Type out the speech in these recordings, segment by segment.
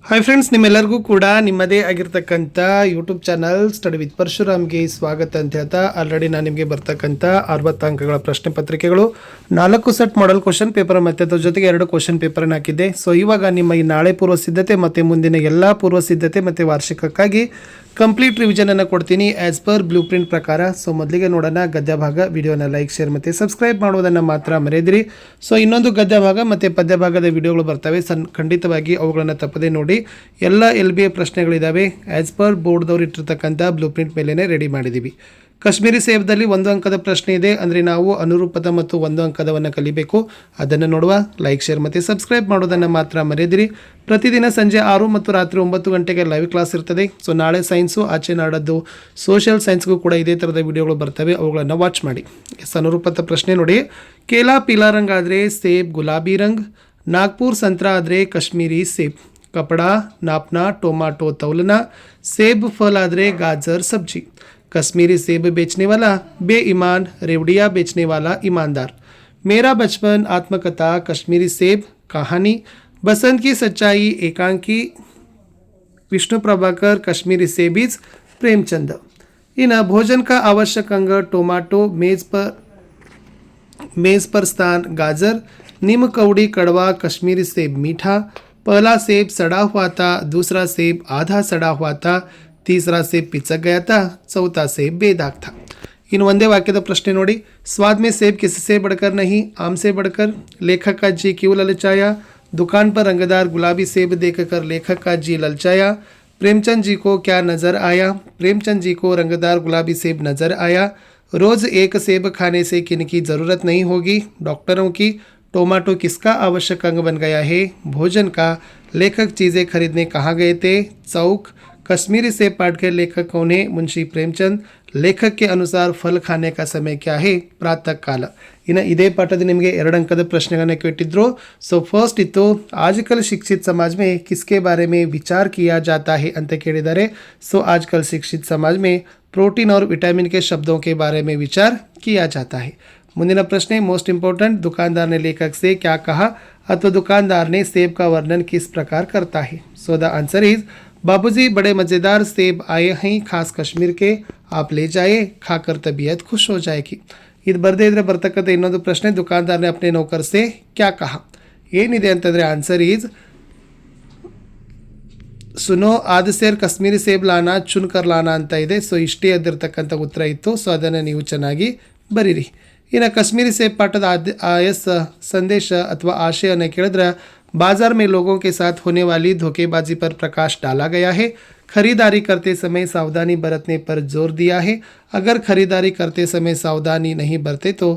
Hi friends, ನಿಮ್ಮೆಲ್ಲರಿಗೂ ಕೂಡ ನಿಮ್ಮದೇ ಆಗಿರ್ತಕ್ಕಂಥ ಯೂಟ್ಯೂಬ್ ಚಾನಲ್ ಸ್ಟಡಿ ವಿತ್ ಪರಶುರಾಮ್ಗೆ ಸ್ವಾಗತ ಅಂತ ಹೇಳ್ತಾ ಆಲ್ರೆಡಿ ನಾನು ನಿಮಗೆ ಬರ್ತಕ್ಕಂಥ 60 ಅಂಕಗಳ ಪ್ರಶ್ನೆ ಪತ್ರಿಕೆಗಳು 4 ಸೆಟ್ ಮಾಡೆಲ್ ಕ್ವಶನ್ ಪೇಪರ್ ಮತ್ತು ಅದ್ರ ಜೊತೆಗೆ 2 ಕ್ವಶನ್ ಪೇಪರ್ನ ಹಾಕಿದ್ದೆ. ಸೊ ಇವಾಗ ನಿಮ್ಮ ಈ ನಾಳೆ ಪೂರ್ವ ಸಿದ್ಧತೆ ಮತ್ತು ಮುಂದಿನ ಎಲ್ಲ ಪೂರ್ವ ಸಿದ್ಧತೆ ಮತ್ತು ವಾರ್ಷಿಕಕ್ಕಾಗಿ ಕಂಪ್ಲೀಟ್ ರಿವಿಷನನ್ನು ಕೊಡ್ತೀನಿ ಆ್ಯಸ್ ಪರ್ ಬ್ಲೂ ಪ್ರಿಂಟ್ ಪ್ರಕಾರ. ಸೊ ಮೊದಲಿಗೆ ನೋಡೋಣ ಗದ್ಯ ಭಾಗ. ವಿಡಿಯೋನ ಲೈಕ್, ಶೇರ್ ಮತ್ತು ಸಬ್ಸ್ಕ್ರೈಬ್ ಮಾಡೋದನ್ನು ಮಾತ್ರ ಮರೆಯದಿರಿ. ಸೊ ಇನ್ನೊಂದು ಗದ್ಯ ಭಾಗ ಮತ್ತು ಪದ್ಯ ಭಾಗದ ವಿಡಿಯೋಗಳು ಬರ್ತವೆ, ಖಂಡಿತವಾಗಿ ಅವುಗಳನ್ನು ತಪ್ಪದೇ ನೋಡಿ. ಎಲ್ಲ LBA ಪ್ರಶ್ನೆಗಳಿದ್ದಾವೆ, ಆ್ಯಸ್ ಪರ್ ಬೋರ್ಡ್ದವ್ರು ಇಟ್ಟಿರ್ತಕ್ಕಂಥ ಬ್ಲೂ ಪ್ರಿಂಟ್ ಮೇಲೇ ರೆಡಿ ಮಾಡಿದ್ದೀವಿ. ಕಾಶ್ಮೀರಿ ಸೇಬ್ದಲ್ಲಿ 1 ಅಂಕದ ಪ್ರಶ್ನೆ ಇದೆ, ಅಂದರೆ ನಾವು ಅನುರೂಪದ ಮತ್ತು 1 ಅಂಕದವನ್ನು ಕಲಿಬೇಕು. ಅದನ್ನು ನೋಡುವ ಲೈಕ್, ಶೇರ್ ಮತ್ತು ಸಬ್ಸ್ಕ್ರೈಬ್ ಮಾಡೋದನ್ನು ಮಾತ್ರ ಮರೆಯದಿರಿ. ಪ್ರತಿದಿನ ಸಂಜೆ 6 ಮತ್ತು ರಾತ್ರಿ 9 ಗಂಟೆಗೆ ಲೈವ್ ಕ್ಲಾಸ್ ಇರ್ತದೆ. ಸೊ ನಾಳೆ ಸೈನ್ಸು, ಆಚೆ ನಾಡದ್ದು ಸೋಷಿಯಲ್ ಸೈನ್ಸ್ಗೂ ಕೂಡ ಇದೇ ಥರದ ವಿಡಿಯೋಗಳು ಬರ್ತವೆ, ಅವುಗಳನ್ನು ವಾಚ್ ಮಾಡಿ. ಅನುರೂಪದ ಪ್ರಶ್ನೆ ನೋಡಿ. ಕೇಲಾ ಪೀಲಾ ರಂಗ್ ಆದರೆ ಸೇಬ್ ಗುಲಾಬಿ ರಂಗ್, ನಾಗ್ಪುರ್ ಸಂತ್ರ ಆದರೆ ಕಾಶ್ಮೀರಿ ಸೇಬ್, कपड़ा नापना टोमाटो तौलना, सेब फल आदरे गाजर सब्जी, कश्मीरी सेब बेचने वाला बेईमान, रेवड़िया बेचने वाला ईमानदार, मेरा बचपन आत्मकथा कश्मीरी सेब कहानी, बसंत की सच्चाई एकांकी विष्णु प्रभाकर कश्मीरी सेबीज प्रेमचंद. इन भोजन का आवश्यक अंग टोमाटो, मेज़ पर स्थान गाजर, नीम कौड़ी कड़वा, कश्मीरी सेब मीठा, पहला सेब सड़ा हुआ था, दूसरा सेब आधा सड़ा हुआ था, तीसरा सेब पिचक गया था, चौथा सेब बेदाग था. इन वंदे वाक्य का प्रश्न नोड़ी. स्वाद में सेब किससे बढ़कर नहीं, आम से बढ़कर. लेखक का जी क्यों ललचाया, दुकान पर रंगदार गुलाबी सेब देखकर लेखक का जी ललचाया. प्रेमचंद जी को क्या नज़र आया, प्रेमचंद जी को रंगदार गुलाबी सेब नज़र आया. रोज़ एक सेब खाने से किनकी ज़रूरत नहीं होगी, डॉक्टरों की. टोमाटो किसका आवश्यक अंग बन गया है, भोजन का. लेखक चीज़ें खरीदने कहाँ गए थे, चौक. कश्मीरी सेब पाटकर लेखक कौन है, मुंशी प्रेमचंद. लेखक के अनुसार फल खाने का समय क्या है, प्रातः काल. ಇನ್ನು ಇದೇ ಪಾಠದ ನಿಮಗೆ 2 अंकದ ಪ್ರಶ್ನೆಗಳನ್ನು ಕೇಳಿದ್ರು. ಸೊ ಫಸ್ಟ್ ಇತ್ತು आजकल शिक्षित समाज में किसके बारे में विचार किया जाता है ಅಂತ ಕೇಳಿದ್ದಾರೆ. ಸೊ आजकल शिक्षित समाज में प्रोटीन और विटामिन के शब्दों के बारे में विचार किया जाता है. ಮುಂದಿನ ಪ್ರಶ್ನೆ मोस्ट इंपॉर्टेंट. दुकानदार ने लेखक से क्या कहा, अथवा दुकानदार ने सेब का वर्णन किस प्रकार करता है. सो द आंसर इज बाबूजी बड़े मज़ेदार सेब आए हैं खास कश्मीर के, आप ले जाए, खाकर तबीयत खुश हो जाएगी. ಇದು ಬರದೇ ಇದ್ರೆ ಬರ್ತಕ್ಕಂಥ ಇನ್ನೊಂದು ಪ್ರಶ್ನೆ, ದುಕಾನ್ದಾರ್ನೆ ಅಪ್ನೆ ನೌಕರ್ ಸೆ ಕ್ಯಾ ಕಹಾ. ಏನಿದೆ ಅಂತಂದರೆ ಆನ್ಸರ್ ಈಸ್ ಸುನೋ ಆದ ಸೇರ್ ಕಾಶ್ಮೀರಿ ಸೇಬ್ ಲಾನಾ ಚುನ್ ಕರ್ ಲಾನಾ ಅಂತ ಇದೆ. ಸೊ ಇಷ್ಟೇ ಅದಿರ್ತಕ್ಕಂಥ ಉತ್ತರ ಇತ್ತು. ಸೊ ಅದನ್ನು ನೀವು ಚೆನ್ನಾಗಿ ಬರೀರಿ. ಇನ್ನು ಕಾಶ್ಮೀರಿ ಸೇಬ್ ಪಾಠದ संदेश अथवा आशय ने केಳಿದ್ರೆ, बाजार में लोगों के साथ होने वाली धोखेबाजी पर प्रकाश डाला गया है. खरीदारी करते समय सावधानी बरतने पर जोर दिया है. अगर खरीदारी करते समय सावधानी नहीं बरते तो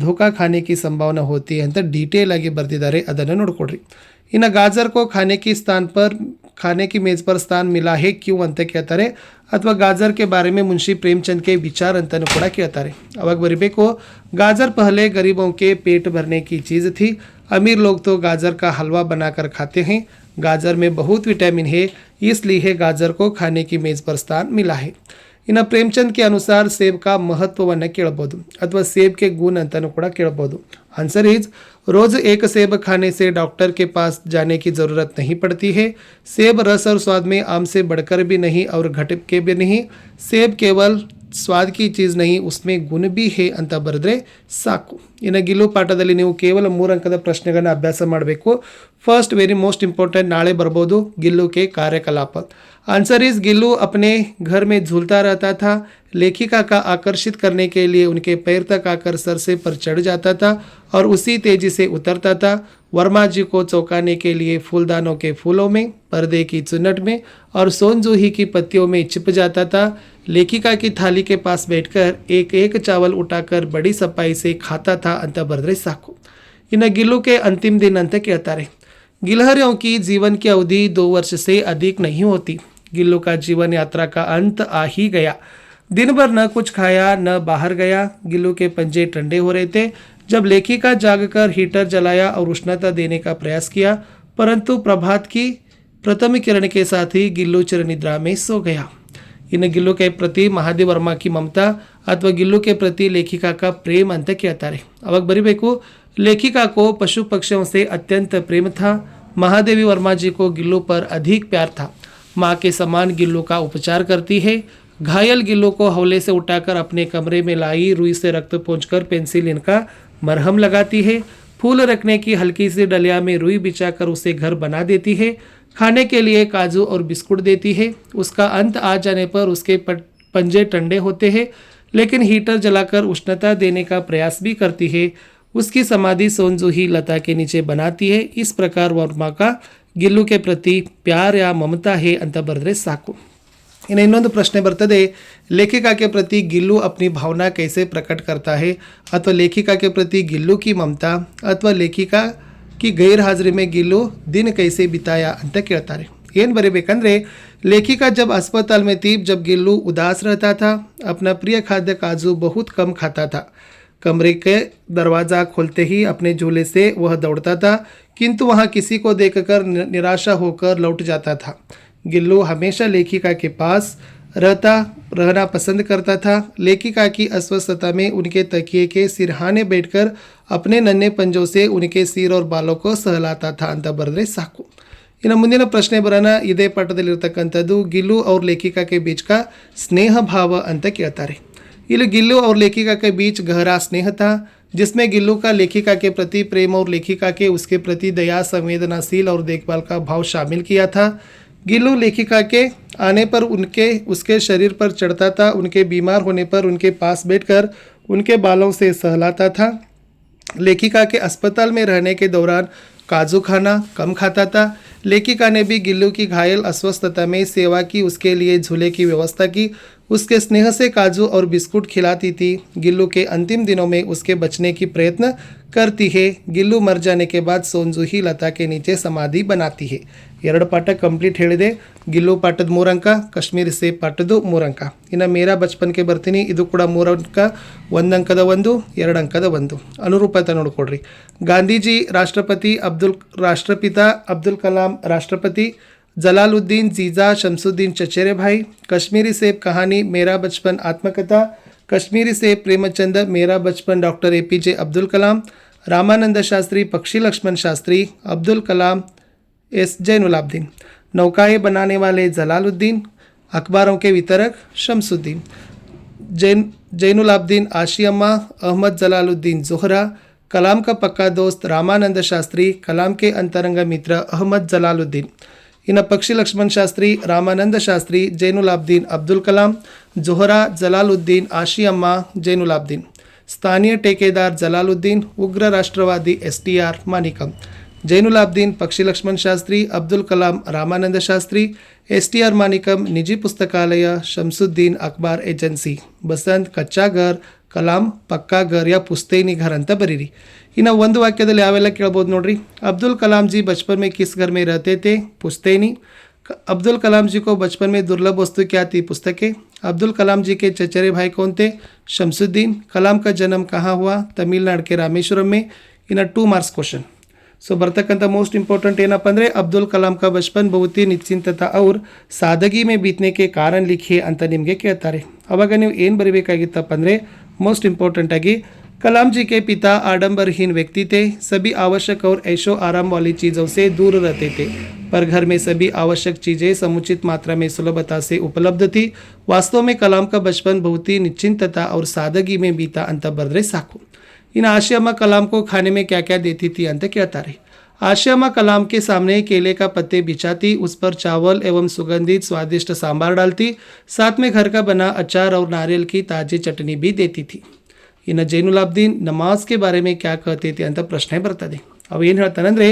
धोखा खाने की संभावना होती है ಅಂತ ಡೀಟೇಲ್ ಆಗಿ ಬರೆದಿದ್ದಾರೆ, ಅದನ್ನು ನೋಡ್ಕೊಡ್ರಿ. ಇನ್ನು गाजर को खाने की मेज़ पर स्थान मिला है क्यों ಅಂತ ಕೇಳ್ತಾರೆ, ಅಥವಾ गाजर के बारे में मुंशी प्रेमचंद के विचार ಅಂತಲೂ ಕೂಡ ಕೇಳ್ತಾರೆ. ಅವಾಗ ಬರೀಬೇಕು, गाजर पहले गरीबों के पेट भरने की चीज़ थी, अमीर लोग तो गाजर का हलवा बनाकर खाते हैं. गाजर में बहुत विटामिन है, इसलिए गाजर को खाने की मेज़ पर स्थान मिला है. ಇನ್ನು ಪ್ರೇಮಚಂದ್ के अनुसार सेब का महत्वವನ್ನು ಕೇಳಬಹುದು, ಅಥವಾ सेब के गुण ಅಂತಲೂ ಕೂಡ ಕೇಳಬಹುದು. आंसर इज रोज़ एक सेब खाने से डॉक्टर के पास जाने की ज़रूरत नहीं पड़ती है. सेब रस और स्वाद में आम से बढ़कर भी नहीं और घट के भी नहीं. सेब केवल स्वाद की चीज़ नहीं, उसमें गुण भी है ಅಂತ ಬರೆದ್ರೆ ಸಾಕು. ಇನ್ನು ಗಿಲ್ಲು ಪಾಠದಲ್ಲಿ ನೀವು ಕೇವಲ 3 ಅಂಕದ ಪ್ರಶ್ನೆಗಳನ್ನು ಅಭ್ಯಾಸ ಮಾಡಬೇಕು. फर्स्ट वेरी मोस्ट इंपॉर्टेंट नाले बरबोधु गिल्लू के कार्यकलाप. आंसर इज गिल्लू अपने घर में झूलता रहता था. लेखिका का आकर्षित करने के लिए उनके पैर तक आकर सर से पर चढ़ जाता था और उसी तेजी से उतरता था. वर्मा जी को चौंकाने के लिए फूलदानों के फूलों में, पर्दे की चुन्नट में और सोनजूही की पत्तियों में छिप जाता था. लेखिका की थाली के पास बैठकर एक एक चावल उठाकर बड़ी सफाई से खाता था ಅಂತ ಬರೆದ್ರೆ ಸಾಕು. ಇನ್ನು गिल्लू के अंतिम दिन ಅಂತ ಕೇಳ್ತಾರೆ. गिलहरियों की जीवन की अवधि 2 वर्ष से अधिक नहीं होती. गिल्लू का जीवन यात्रा का अंत आ ही गया. दिन भर न कुछ खाया न बाहर गया. गिल्लू के पंजे ठंडे हो रहे थे जब लेखिका जागकर हीटर जलाया और उष्णता देने का प्रयास किया, परंतु प्रभात की प्रथम किरण के साथ ही गिल्लू चिरनिद्रा में सो गया. ಇನ್ನು ಗಿಲ್ಲು के प्रति महादेव वर्मा की ममता ಅಥವಾ गिल्लू के प्रति लेखिका का प्रेम ಅಂತ ಕೇಳ್ತಾರೆ. ಅವಾಗ ಬರೀಬೇಕು, लेखिका को पशु पक्षियों से अत्यंत प्रेम था. महादेवी वर्मा जी को गिल्लू पर अधिक प्यार था। माँ के समान गिल्लू का उपचार करती है। घायल गिल्लू को हौले से उठाकर अपने कमरे में लाई रुई से रक्त पोंछकर पेंसिलिन का मरहम लगाती है। फूल रखने की हल्की सी डलिया में रुई बिछाकर उसे घर बना देती है। खाने के लिए काजू और बिस्कुट देती है। उसका अंत आ जाने पर उसके पंजे ठंडे होते हैं, लेकिन हीटर जलाकर उष्णता देने का प्रयास भी करती है। उसकी समाधि सोनजूही लता के नीचे बनाती है। इस प्रकार वर्मा का ಗಿಲ್ಲು के प्रति प्यार या ममता है ಅಂತ ಬರೆದ್ರೆ ಸಾಕು। इन्हें ಇನ್ನೊಂದು प्रश्न बರ್ತದೆ, लेखिका के प्रति गिल्लू अपनी भावना कैसे प्रकट करता है, अथवा लेखिका के प्रति गिल्लू की ममता अथवा लेखिका की गैर हाजिरी में गिल्लू दिन कैसे बिताया ಅಂತ ಕೇಳ್ತಾರೆ। ಏನು ಬರೀಬೇಕಂದ್ರೆ, लेखिका जब अस्पताल में थी, जब गिल्लू उदास रहता था, अपना प्रिय खाद्य काजू बहुत कम खाता था। कमरे के दरवाज़ा खोलते ही अपने झूले से वह दौड़ता था, किंतु वहाँ किसी को देखकर निराशा होकर लौट जाता था। गिल्लू हमेशा लेखिका के पास रहना पसंद करता था। लेखिका की अस्वस्थता में उनके तकिए के सिरहाने बैठकर अपने नन्हे पंजों से उनके सिर और बालों को सहलाता था ಅಂತ ಬರೆದ್ರೆ ಸಾಕು। ಇನ್ನು ಮುಂದಿನ ಪ್ರಶ್ನೆ ಬರೋಣ। ಇದೇ ಪಾಠದಲ್ಲಿರ್ತಕ್ಕಂಥದ್ದು गिल्लू और लेखिका के बीच का स्नेह भाव ಅಂತ ಕೇಳ್ತಾರೆ। ಇಲ್ಲಿ गिल्लू और लेखिका के बीच गहरा स्नेह था, जिसमें गिल्लू का लेखिका के प्रति प्रेम और लेखिका के उसके प्रति दया, संवेदनाशील और देखभाल का भाव शामिल किया था। गिल्लू लेखिका के आने पर उसके शरीर पर चढ़ता था, उनके बीमार होने पर उनके पास बैठकर उनके बालों से सहलाता था। लेखिका के अस्पताल में रहने के दौरान काजू खाना कम खाता था। लेखिका ने भी गिल्लू की घायल अस्वस्थता में सेवा की, उसके लिए झूले की व्यवस्था की, उसके स्नेह से काजू और बिस्कुट खिलाती थी। गिल्लू के अंतिम दिनों में उसके बचने की प्रयत्न करती है। गिल्लू मर जाने के बाद सोनजूही लता के नीचे समाधि बनाती है। ಎರಡು ಪಾಠ ಕಂಪ್ಲೀಟ್ ಹೇಳಿದೆ। ಗಿಲ್ಲು ಪಾಠದ 3 ಅಂಕ, ಕಾಶ್ಮೀರಿ ಸೇಬ್ ಪಾಠದ್ದು 3 ಅಂಕ। ಇನ್ನು ಮೇರಾ ಬಚ್ಪನ್ಗೆ ಬರ್ತೀನಿ, ಇದು ಕೂಡ 3 ಅಂಕ, 1 ಅಂಕದ 1, 2 ಅಂಕದ 1। ಅನುರೂಪತೆ ನೋಡ್ಕೊಡ್ರಿ। ಗಾಂಧೀಜಿ ರಾಷ್ಟ್ರಪತಿ, ರಾಷ್ಟ್ರಪಿತಾ ಅಬ್ದುಲ್ ಕಲಾಂ ರಾಷ್ಟ್ರಪತಿ, जलालुद्दीन जीजा शमसुद्दीन चचेरे भाई, कश्मीरी सेब कहानी मेरा बचपन आत्मकथा, कश्मीरी सेब प्रेमचंद मेरा बचपन डॉक्टर APJ अब्दुल कलाम, रामानंद शास्त्री पक्षी लक्ष्मण शास्त्री, अब्दुल कलाम S जैनुलाब्दीन, नौकाएं बनाने वाले जलालुद्दीन, अखबारों के वितरक शमसुद्दीन, जैनुलाब्दीन आशियम्मा, अहमद जलालुद्दीन जोहरा, कलाम का पक्का दोस्त रामानंद शास्त्री, कलाम के अंतरंग मित्र अहमद जलालुद्दीन। इन पक्षी लक्ष्मण शास्त्री, रामानंद शास्त्री, जैनुलाब्दीन अब्दुल कलाम, जोहरा, जलालुद्दीन आशियम्मा, जैनुलाब्दीन। स्थानीय ठेकेदार जलालुद्दीन, उग्र राष्ट्रवादी STR मानिकम, जैनुलाब्दीन पक्षी लक्ष्मण शास्त्री, अब्दुल कलाम रामानंद शास्त्री, STR मानिकम निजी पुस्तकालय, शमसुद्दीन अखबार एजेंसी, बसंत कच्चा घर, कलाम पक्का घर या पुस्तैनी घर ಅಂತ ಬರೀರಿ। ಇನ್ನು ಒಂದು ವಾಕ್ಯದಲ್ಲಿ ಯಾವೆಲ್ಲ ಕೇಳ್ಬೋದು ನೋಡ್ರಿ। अब्दुल कलाम जी बचपन में किस घर में रहते थे? पुस्तैनी। अब्दुल कलाम जी को बचपन में दुर्लभ वस्तु क्या थी? पुस्तकें। अब्दुल कलाम जी के चचेरे भाई कौन थे? शमसुद्दीन। कलाम का जन्म कहाँ हुआ? तमिलनाडु के रामेश्वरम में। इन 2 मार्क्स क्वेश्चन। सो बರ್ತಕ್ಕಂಥ मोस्ट इंपॉर्टेंट ಏನಪ್ಪ ಅಂದರೆ अब्दुल कलाम का बचपन बहुत ही निश्चिंतता और सादगी में बीतने के कारण लिखिए ಅಂತ ನಿಮಗೆ ಕೇಳ್ತಾರೆ। ಅವಾಗ ನೀವು ಏನು ಬರೀಬೇಕಾಗಿತ್ತಪ್ಪ ಅಂದರೆ मोस्ट इंपॉर्टेंट आगे कलाम जी के पिता आडंबरहीन व्यक्ति थे, सभी आवश्यक और ऐशो आराम वाली चीज़ों से दूर रहते थे, पर घर में सभी आवश्यक चीज़ें समुचित मात्रा में सुलभता से उपलब्ध थी। वास्तव में कलाम का बचपन बहुत ही निश्चिंतता और सादगी में बीता ಅಂತ ಬರೆದ್ರೆ ಸಾಕು। इन आशियामा कलाम को खाने में क्या क्या देती थी ಅಂತ ಕೇಳ್ತಾರೆ। आशियामा कलाम के सामने केले का पत्ते बिछाती, उस पर चावल एवं सुगंधित स्वादिष्ट सांभर डालती, साथ में घर का बना अचार और नारियल की ताज़ी चटनी भी देती थी। इन जैनुलाब्दीन नमाज के बारे में क्या कहते थे ಅಂತ ಪ್ರಶ್ನೆ ಬರ್ತದೆ। अब ಏನು ಹೇಳ್ತಾನಂದ್ರೆ,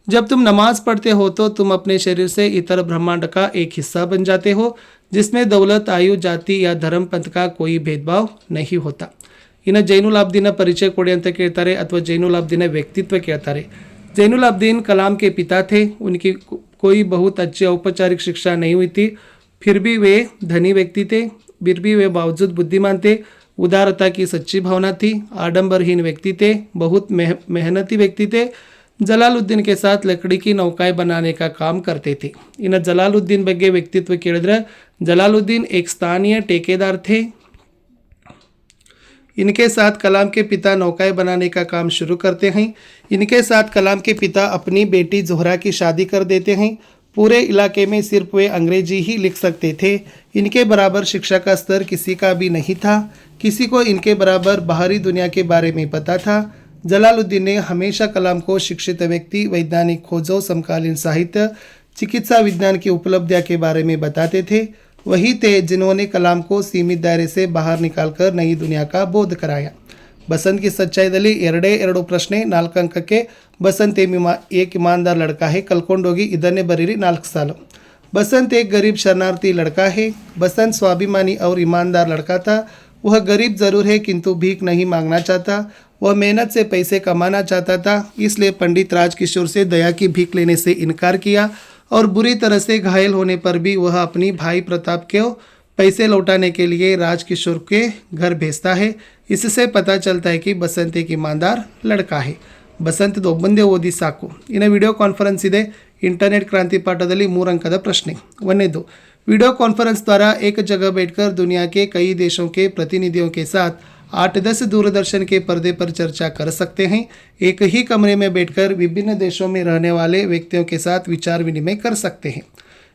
जब तुम नमाज पढ़ते हो तो तुम अपने शरीर से इतर ब्रह्मांड का एक हिस्सा बन जाते हो, जिसमें दौलत, आयु, जाति या धर्म पंथ का कोई भेदभाव नहीं होता। ಇನ್ನು ಜೈನುಲಾಬ್ದೀನ ಪರಿಚಯ ಕೊಡಿ ಅಂತ ಕೇಳ್ತಾರೆ, ಅಥವಾ ಜೈನುಲಾಬ್ದೀನ ವ್ಯಕ್ತಿತ್ವ ಕೇಳ್ತಾರೆ। जैनुलाब्दीन कलाम के पिता थे, उनकी कोई बहुत अच्छी औपचारिक शिक्षा नहीं हुई थी, फिर भी वे धनी व्यक्ति थे, फिर भी वे बावजूद बुद्धिमान थे, उदारता की सच्ची भावना थी, आडंबरहीन व्यक्ति थे, बहुत मेहनती व्यक्ति थे, जलालुद्दीन के साथ लकड़ी की नौकाएं बनाने का काम करते थे। इन जलालुद्दीन ಬಗ್ಗೆ ವ್ಯಕ್ತಿತ್ವ ಕೇಳಿದ್ರೆ, जलालुद्दीन एक स्थानीय ठेकेदार थे। इनके साथ कलाम के पिता नौकाएं बनाने का काम शुरू करते हैं। इनके साथ कलाम के पिता अपनी बेटी जोहरा की शादी कर देते हैं। पूरे इलाके में सिर्फ वे अंग्रेजी ही लिख सकते थे। इनके बराबर शिक्षा का स्तर किसी का भी नहीं था। किसी को इनके बराबर बाहरी दुनिया के बारे में पता था। जलालुद्दीन ने हमेशा कलाम को शिक्षित व्यक्ति, वैज्ञानिक खोजों, समकालीन साहित्य, चिकित्सा विज्ञान की उपलब्धियां के बारे में बताते थे। वही थे जिन्होंने कलाम को सीमित दायरे से बाहर निकालकर नई दुनिया का बोध कराया। बसंत की सच्चाई ಎರಡೇ ಎರಡು ಪ್ರಶ್ನೆ 4 ಅಂಕಕ್ಕೆ बसंत एक ईमानदार लड़का है कल्कोंडोगी ಇದನ್ನೇ बरीरी 4 साल। बसंत एक गरीब शरणार्थी लड़का है। बसंत स्वाभिमानी और ईमानदार लड़का था। वह गरीब जरूर है किंतु भीख नहीं मांगना चाहता। वह मेहनत से पैसे कमाना चाहता था, इसलिए पंडित राजकिशोर से दया की भीख लेने से इनकार किया और बुरी तरह से घायल होने पर भी वह अपनी भाई प्रताप को पैसे लौटाने के लिए राजकिशोर के घर भेजता है। इससे पता चलता है कि बसंत एक ईमानदार लड़का है। ಬಸಂತ್ ಒಬ್ಬಂದೇ ಓದಿ ಸಾಕು। ಇನ್ನು ವಿಡಿಯೋ ಕಾನ್ಫರೆನ್ಸ್ ಇದೆ। इंटरनेट क्रांति पाठದಲ್ಲಿ 3 अंकದ प्रश्ने। ಒಂದನೇದು, वीडियो कॉन्फ्रेंस द्वारा एक जगह बैठकर दुनिया के कई देशों के प्रतिनिधियों के साथ 8-10 दूरदर्शन के पर्दे पर चर्चा कर सकते हैं। एक ही कमरे में बैठकर विभिन्न देशों में रहने वाले व्यक्तियों के साथ विचार विनिमय कर सकते हैं।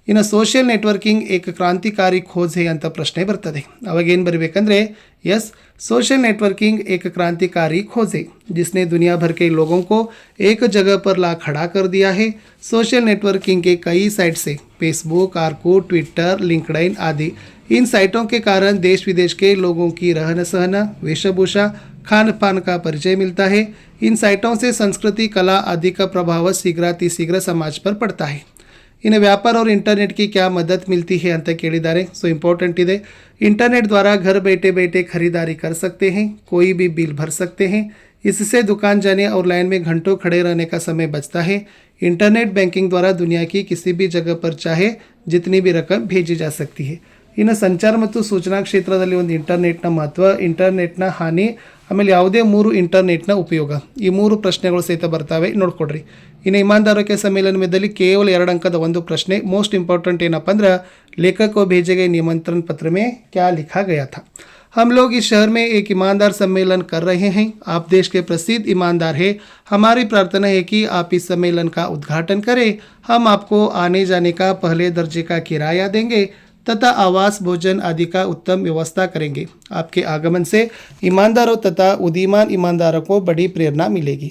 ಇನ್ನು ಸೋಷಿಯಲ್ ನೆಟ್ವರ್ಕಿಂಗ್ ಏಕ ಕ್ರಾಂತಿಕಾರಿ ಖೋಜ್ ಹೇ ಅಂತ ಪ್ರಶ್ನೆ ಬರ್ತದೆ। ಅವಾಗೇನು ಬರಬೇಕಂದ್ರೆ यस, सोशल नेटवर्किंग एक क्रांतिकारी खोज है जिसने दुनिया भर के लोगों को एक जगह पर ला खड़ा कर दिया है। सोशल नेटवर्किंग के कई साइट से फेसबुक, आर्कूट, ट्विटर, लिंक्डइन आदि इन साइटों के कारण देश विदेश के लोगों की रहन सहन, वेशभूषा, खान पान का परिचय मिलता है। इन साइटों से संस्कृति, कला आदि का प्रभाव शीघ्र समाज पर पड़ता है। इन्हें व्यापार और इंटरनेट की क्या मदद मिलती है ಅಂತ ಕೇಳಿದ್ದಾರೆ। सो इंपॉर्टेंट ಇದೆ। इंटरनेट द्वारा घर बैठे बैठे खरीदारी कर सकते हैं, कोई भी बिल भर सकते हैं। इससे दुकान जाने और लाइन में घंटों खड़े रहने का समय बचता है। इंटरनेट बैंकिंग द्वारा दुनिया की किसी भी जगह पर चाहे जितनी भी रकम भेजी जा सकती है। ಇನ್ನು ಸಂಚಾರ ಮತ್ತು ಸೂಚನಾ ಕ್ಷೇತ್ರದಲ್ಲಿ ಒಂದು ಇಂಟರ್ನೆಟ್ನ ಮಹತ್ವ, ಇಂಟರ್ನೆಟ್ನ ಹಾನಿ, ಆಮೇಲೆ ಯಾವುದೇ 3 ಇಂಟರ್ನೆಟ್ನ ಉಪಯೋಗ, ಈ 3 ಪ್ರಶ್ನೆಗಳು ಸಹಿತ ಬರ್ತವೆ, ನೋಡ್ಕೊಡ್ರಿ। ಇನ್ನು ईमानदारों सम्मेलन में केवल 2 अंक ಒಂದು ಪ್ರಶ್ನೆ। मोस्ट इंपॉर्टेंट ಏನಪ್ಪ ಅಂದ್ರೆ लेखक को भेजे गए निमंत्रण पत्र में क्या लिखा गया था। हम लोग इस शहर में एक ईमानदार सम्मेलन कर रहे हैं। आप देश के प्रसिद्ध ईमानदार हैं। हमारी प्रार्थना है कि आप इस सम्मेलन का उद्घाटन करें। हम आपको आने जाने का पहले दर्जे का किराया देंगे तथा आवास, भोजन आदि का उत्तम व्यवस्था करेंगे। आपके आगमन से ईमानदारों तथा उदीमान ईमानदारों को बड़ी प्रेरणा मिलेगी।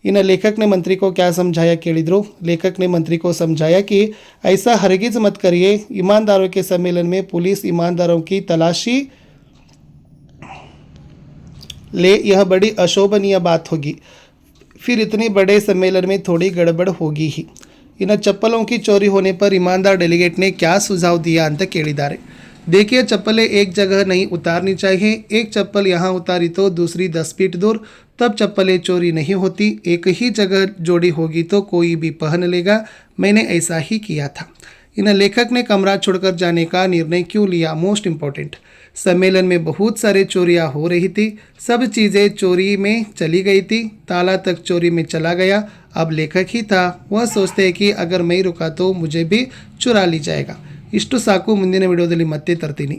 इन लेखक ने मंत्री को क्या समझाया ಕೇಳಿದ್ರು। लेखक ने मंत्री को समझाया कि ऐसा हरगिज मत करिए। ईमानदारों के सम्मेलन में पुलिस ईमानदारों की तलाशी ले, यह बड़ी अशोभनीय बात होगी। फिर इतने बड़े सम्मेलन में थोड़ी गड़बड़ होगी ही। इन चप्पलों की चोरी होने पर ईमानदार डेलीगेट ने क्या सुझाव दिया ಅಂತ ಕೇಳಿದ್ದಾರೆ। देखिए, चप्पलें एक जगह नहीं उतारनी चाहिए। एक चप्पल यहाँ उतारी तो दूसरी 10 फीट दूर, तब चप्पलें चोरी नहीं होती। एक ही जगह जोड़ी होगी तो कोई भी पहन लेगा। मैंने ऐसा ही किया था। इन लेखक ने कमरा छोड़कर जाने का निर्णय क्यों लिया। मोस्ट इम्पोर्टेंट, सम्मेलन में बहुत सारे चोरियां हो रही थी। सब चीज़ें चोरी में चली गई थी। ताला तक चोरी में चला गया। अब लेखक ही था। वह सोचते हैं कि अगर मैं रुका तो मुझे भी चुरा ली जाएगा। ಇಷ್ಟು ಸಾಕು। ಮುಂದಿನ ವಿಡಿಯೋದಲ್ಲಿ ಮತ್ತೆ ತರ್ತೀನಿ।